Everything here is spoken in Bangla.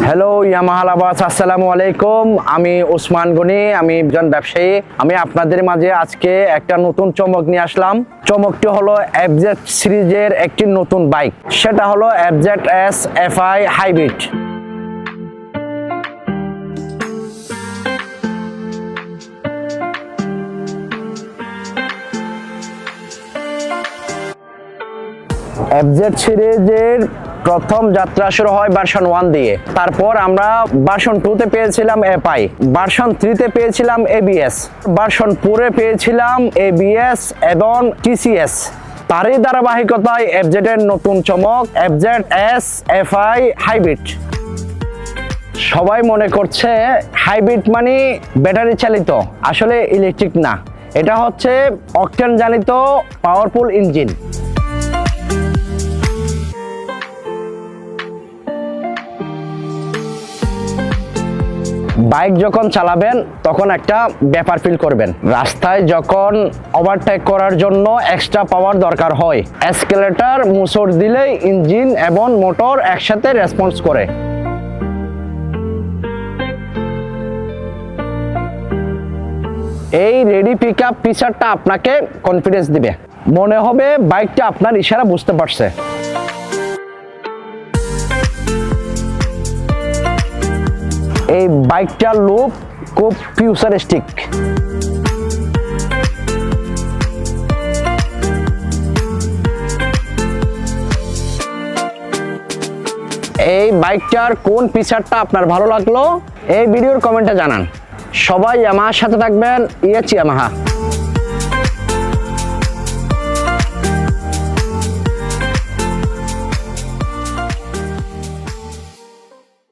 হ্যালো ইয়ামাহা লাভার্স, আসসালামু আলাইকুম। আমি ওসমান গনি, আমি একজন ব্যবসায়ী। আমি আপনাদের মাঝে আজকে একটা নতুন চমক নিয়ে আসলাম। চমকটি হলো এফজেড সিরিজের একটি নতুন বাইক, সেটা হলো FZ S FI hybrid. FZ সিরিজের প্রথম যাত্রা শুরু হয় ভার্সন 1 দিয়ে, তারপর আমরা ভার্সন 2 তে পেয়েছিলাম এফআই, ভার্সন 3 তে পেয়েছিলাম এবিএস, ভার্সন 4 এ পেয়েছিলাম এবিএস এবং টিসিএস। তারই ধারাবাহিকতায় এফজেড এর নতুন চমক এফজেড এস এফআই হাইব্রিড। সবাই মনে করছে হাইব্রিড মানে ব্যাটারি চালিত, আসলে ইলেকট্রিক না, এটা হচ্ছে অকটেন চালিত পাওয়ারফুল ইঞ্জিন। বাইক যখন চালাবেন তখন একটা ব্যাপার ফিল করবেন, রাস্তায় যখন ওভারটেক করার জন্য এক্সট্রা পাওয়ার দরকার হয়, এসকেলেটর মোচড় দিলেই ইঞ্জিন এবং মোটর একসাথে রেসপন্স করে। এই রেডি পিকআপ ফিচারটা আপনাকে কনফিডেন্স দিবে, মনে হবে বাইকটা আপনার ইশারা বুঝতে পারছে। এই বাইকটার লুক খুব ফিউচারিস্টিক। এই বাইকটার কোন ফিচারটা আপনার ভালো লাগলো এই ভিডিওর কমেন্টে জানান। সবাই ইয়ামাহার সাথে থাকবেন। ইয়ামাহা।